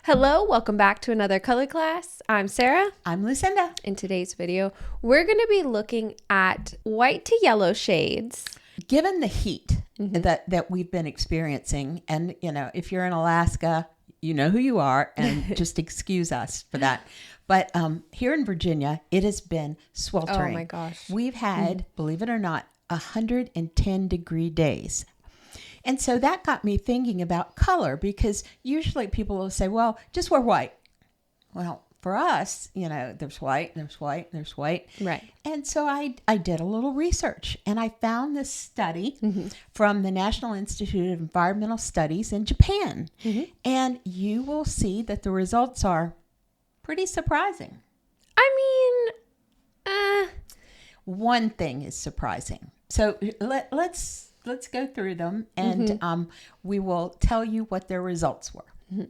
Hello, welcome back to another color class. I'm Sarah. I'm Lucinda. In today's video, we're going to be looking at white to yellow shades. Given the heat that we've been experiencing, and if you're in Alaska, you know who you are, and just excuse us for that. But here in Virginia, it has been sweltering. Oh my gosh. We've had, believe it or not, 110-degree days. And so that got me thinking about color, because usually people will say, well, just wear white. Well, for us, there's white, there's white, there's white. Right. And so I did a little research, and I found this study from the National Institute of Environmental Studies in Japan. And you will see that the results are pretty surprising. One thing is surprising. So let's go through them, and we will tell you what their results were.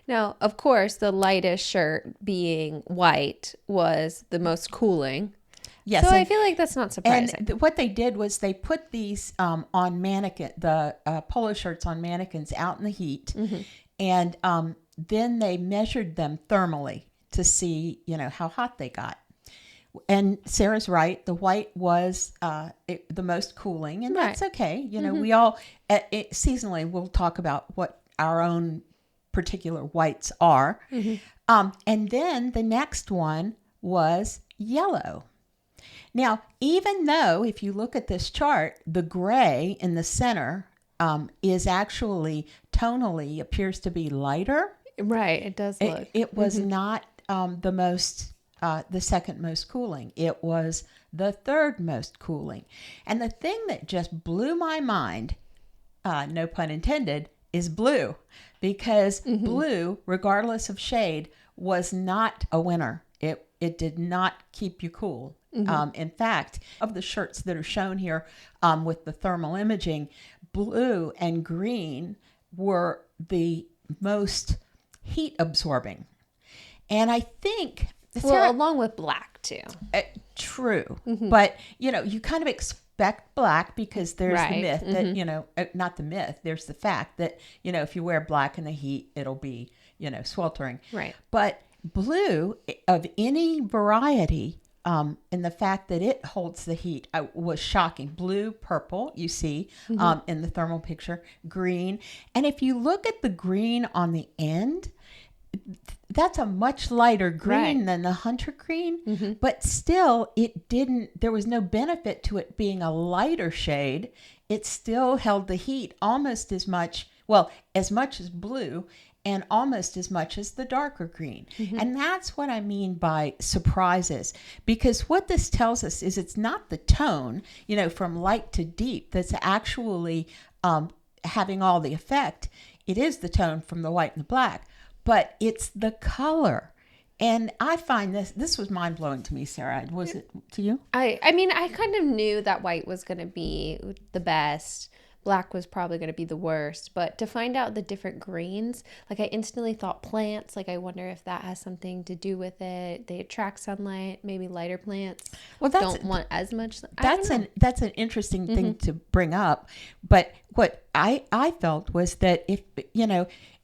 Now, of course, the lightest shirt being white was the most cooling. Yes. So I feel like that's not surprising. And what they did was they put these on the polo shirts on mannequins out in the heat, and then they measured them thermally to see, how hot they got. And Sarah's right. The white was the most cooling, and that's okay. We all seasonally we'll talk about what our own particular whites are. And then the next one was yellow. Now, even though if you look at this chart, the gray in the center is actually tonally appears to be lighter. Right. It does look. It was not the second most cooling. It was the third most cooling. And the thing that just blew my mind, no pun intended, is blue. Because blue, regardless of shade, was not a winner. It did not keep you cool. In fact, of the shirts that are shown here with the thermal imaging, blue and green were the most heat absorbing. And I think... Well, along with black too. True. But, you kind of expect black because there's the myth that, not the myth, there's the fact that, if you wear black in the heat, it'll be, sweltering. Right. But blue of any variety, and the fact that it holds the heat was shocking. Blue, purple, you see in the thermal picture, green. And if you look at the green on the end, that's a much lighter green than the hunter green, but still there was no benefit to it being a lighter shade. It still held the heat almost as much as blue and almost as much as the darker green. And that's what I mean by surprises, because what this tells us is it's not the tone, from light to deep that's actually having all the effect. It is the tone from the white and the black. But it's the color. And I find this was mind-blowing to me, Sarah. Was it to you? I mean, I kind of knew that white was going to be the best. Black was probably going to be the worst. But to find out the different greens, I instantly thought plants. I wonder if that has something to do with it. They attract sunlight. Maybe lighter plants don't want as much. That's an interesting thing to bring up. But what I felt was that if,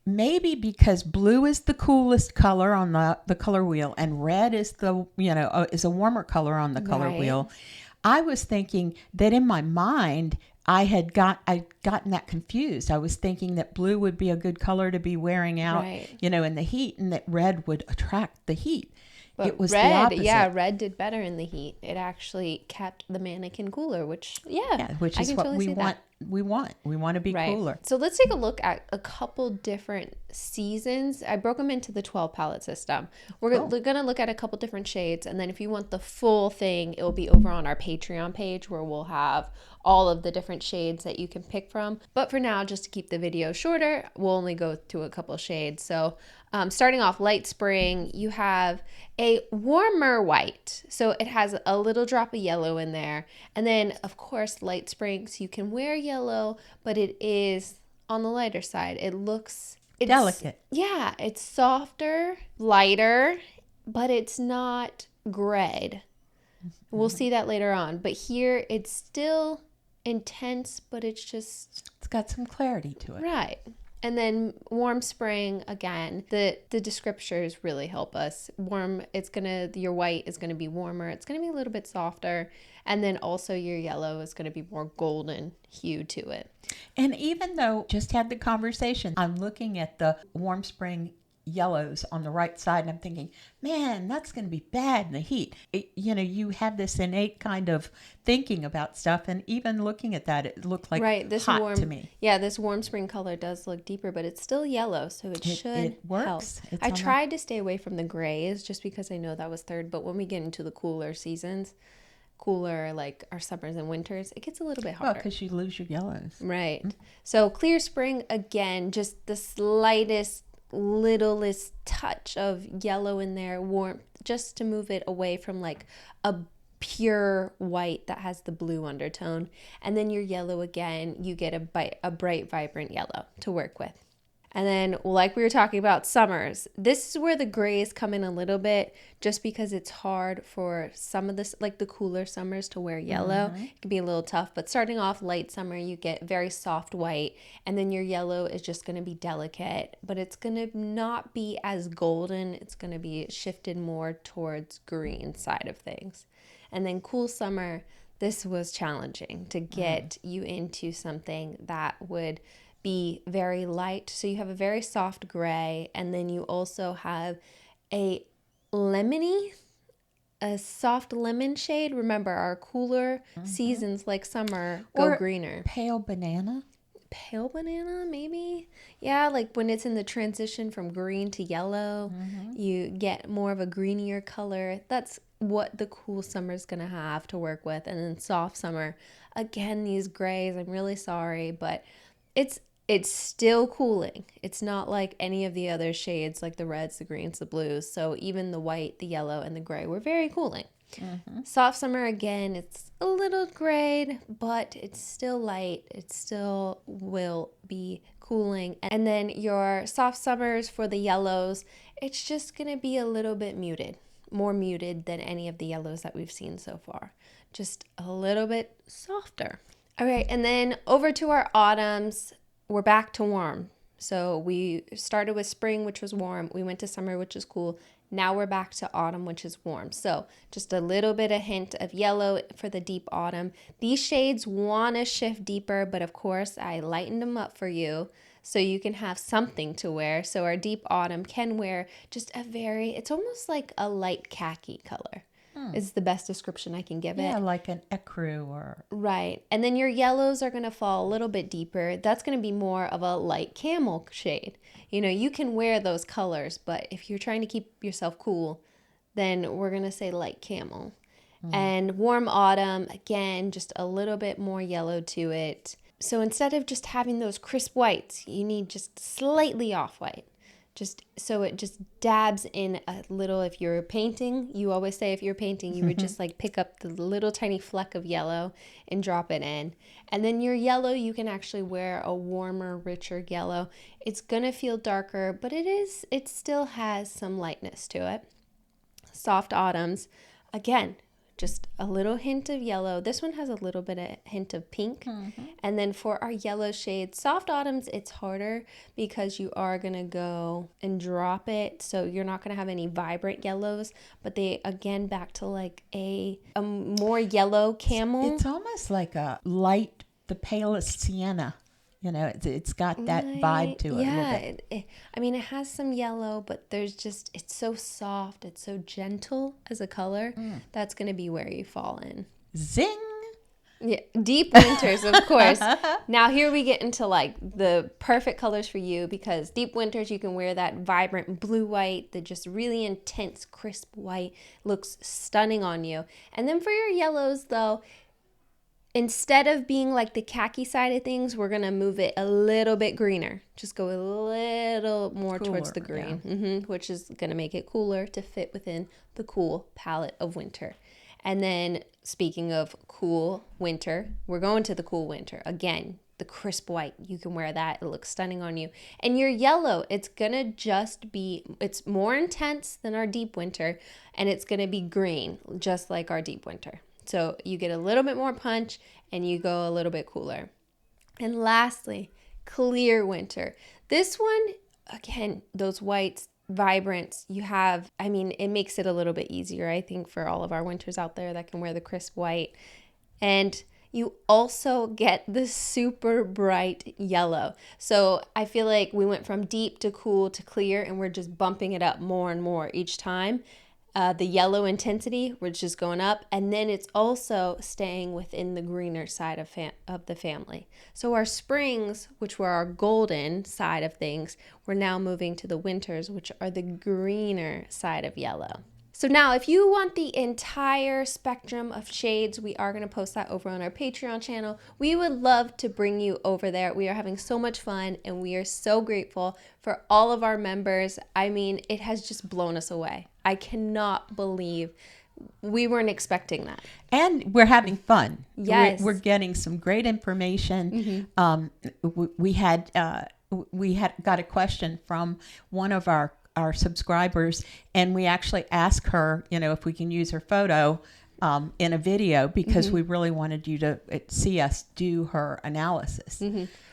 maybe because blue is the coolest color on the color wheel and red is is a warmer color on the color wheel. I was thinking that in my mind, I'd gotten that confused. I was thinking that blue would be a good color to be wearing out, in the heat, and that red would attract the heat. But it was red, the opposite. Red did better in the heat. It actually kept the mannequin cooler, which is what totally we want. We want to be cooler. So let's take a look at a couple different seasons. I broke them into the 12 palette system. We're going to look at a couple different shades, and then if you want the full thing, it will be over on our Patreon page where we'll have all of the different shades that you can pick from. But for now, just to keep the video shorter, we'll only go through a couple shades. So starting off light spring, you have a warmer white. So it has a little drop of yellow in there. And then, of course, light springs, you can wear yellow, but it is on the lighter side. It's delicate. Yeah, it's softer, lighter, but it's not gray. We'll see that later on. But here, it's still intense, but it's got some clarity to it. Right. And then warm spring, again, the descriptors really help us. Warm, your white is gonna be warmer. It's gonna be a little bit softer. And then also your yellow is gonna be more golden hue to it. And even though just had the conversation, I'm looking at the warm spring yellows on the right side and I'm thinking, man, that's going to be bad in the heat. You have this innate kind of thinking about stuff, and even looking at that, it looked like hot to me. Yeah, this warm spring color does look deeper, but it's still yellow, so it should works. Help. I tried to stay away from the grays just because I know that was third, but when we get into the cooler seasons, like our summers and winters, it gets a little bit harder. Well, because you lose your yellows. Right. Mm-hmm. So clear spring, again, just the slightest, littlest touch of yellow in there, warmth, just to move it away from like a pure white that has the blue undertone. And then your yellow, again, you get a bright, vibrant yellow to work with. And then, like we were talking about, summers. This is where the grays come in a little bit, just because it's hard for some of this, like the cooler summers, to wear yellow. Mm-hmm. It can be a little tough, but starting off light summer, you get very soft white, and then your yellow is just going to be delicate, but it's going to not be as golden. It's going to be shifted more towards green side of things. And then cool summer, this was challenging to get you into something that would be very light. So you have a very soft gray, and then you also have a soft lemon shade. Remember, our cooler seasons like summer go greener. Pale banana, maybe. Yeah, like when it's in the transition from green to yellow, you get more of a greenier color. That's what the cool summer is going to have to work with. And then soft summer, again, these grays, I'm really sorry, but it's still cooling. It's not like any of the other shades, like the reds, the greens, the blues. So even the white, the yellow, and the gray were very cooling. Mm-hmm. Soft summer, again, it's a little grayed, but it's still light. It still will be cooling. And then your soft summers for the yellows, it's just going to be a little bit muted, more muted than any of the yellows that we've seen so far. Just a little bit softer. All right, and then over to our autumns. We're back to warm. So we started with spring, which was warm. We went to summer, which is cool. Now we're back to autumn, which is warm. So just a little bit of hint of yellow for the deep autumn. These shades want to shift deeper, but of course I lightened them up for you so you can have something to wear. So our deep autumn can wear just it's almost like a light khaki color. Is the best description I can give it. Yeah, like an ecru or... Right. And then your yellows are going to fall a little bit deeper. That's going to be more of a light camel shade. You can wear those colors, but if you're trying to keep yourself cool, then we're going to say light camel. And warm autumn, again, just a little bit more yellow to it. So instead of just having those crisp whites, you need just slightly off-white. Just so it just dabs in a little. If you're painting, you always say if you're painting, you would just like pick up the little tiny fleck of yellow and drop it in. And then your yellow, you can actually wear a warmer, richer yellow. It's going to feel darker, but it still has some lightness to it. Soft autumns, again, just a little hint of yellow. This one has a little bit of hint of pink. Mm-hmm. And then for our yellow shades, soft autumns, it's harder because you are going to go and drop it. So you're not going to have any vibrant yellows, but they, again, back to like a more yellow camel. It's almost like a light, the palest sienna. It's got that vibe to it. Yeah, it has some yellow, but it's so soft. It's so gentle as a color. That's going to be where you fall in. Zing! Yeah, deep winters, of course. Now here we get into like the perfect colors for you, because deep winters, you can wear that vibrant blue-white, the just really intense, crisp white. Looks stunning on you. And then for your yellows, though, instead of being like the khaki side of things, we're going to move it a little bit greener. Just go a little more cooler, towards the green, which is going to make it cooler to fit within the cool palette of winter. And then speaking of cool winter, we're going to the cool winter. Again, the crisp white, you can wear that. It looks stunning on you. And your yellow, it's going to it's more intense than our deep winter, and it's going to be green, just like our deep winter. So you get a little bit more punch and you go a little bit cooler. And lastly, clear winter. This one, again, those whites, vibrance, you have, I mean, it makes it a little bit easier, I think, for all of our winters out there that can wear the crisp white. And you also get the super bright yellow. So I feel like we went from deep to cool to clear, and we're just bumping it up more and more each time. The yellow intensity, we're just going up, and then it's also staying within the greener side of the family. So our springs, which were our golden side of things, we're now moving to the winters, which are the greener side of yellow. So now if you want the entire spectrum of shades, we are going to post that over on our Patreon channel. We would love to bring you over there. We are having so much fun, and we are so grateful for all of our members. I mean, it has just blown us away. I cannot believe we weren't expecting that. And we're having fun. Yes. We're getting some great information. We had got a question from one of our subscribers, and we actually asked her, if we can use her photo in a video, because we really wanted you to see us do her analysis.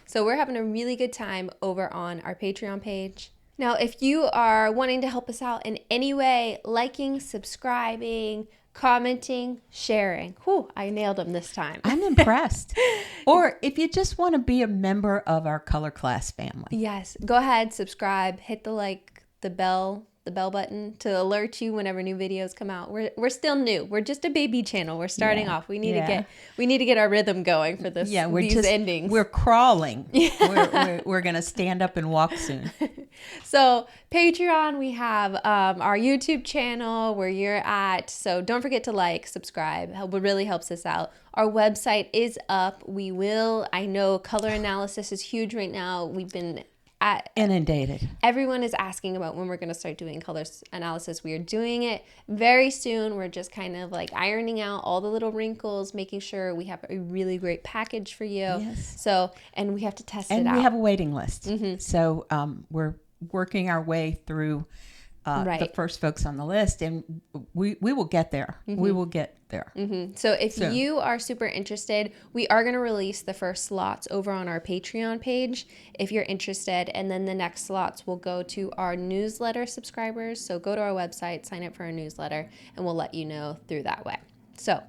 So we're having a really good time over on our Patreon page. Now, if you are wanting to help us out in any way, liking, subscribing, commenting, sharing. Whew, I nailed them this time. I'm impressed. Or if you just want to be a member of our Color Class family. Yes, go ahead, subscribe, hit the bell button to alert you whenever new videos come out. We're still new. We're just a baby channel. We're starting off. We need to get our rhythm going for this. Yeah, these endings. We're crawling. We're gonna stand up and walk soon. So Patreon, we have our YouTube channel where you're at. So don't forget to like, subscribe. It really helps us out. Our website is up. I know color analysis is huge right now. We've been inundated. Everyone is asking about when we're going to start doing color analysis. We are doing it very soon. We're just kind of like ironing out all the little wrinkles, making sure we have a really great package for you. Yes. So, and we have to test it out. And we have a waiting list. So we're working our way through the first folks on the list, and we will get there. We will get there. So if you are super interested, we are going to release the first slots over on our Patreon page if you're interested, and then the next slots will go to our newsletter subscribers. So go to our website, sign up for our newsletter, and we'll let you know through that way. So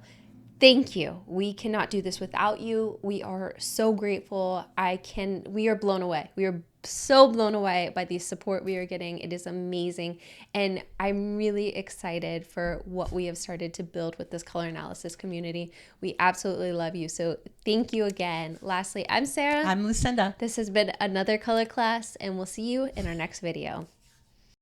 thank you. We cannot do this without you. We are so grateful. We are blown away. We are so blown away by the support we are getting. It is amazing. And I'm really excited for what we have started to build with this color analysis community. We absolutely love you. So thank you again. Lastly, I'm Sarah. I'm Lucinda. This has been another color class, and we'll see you in our next video.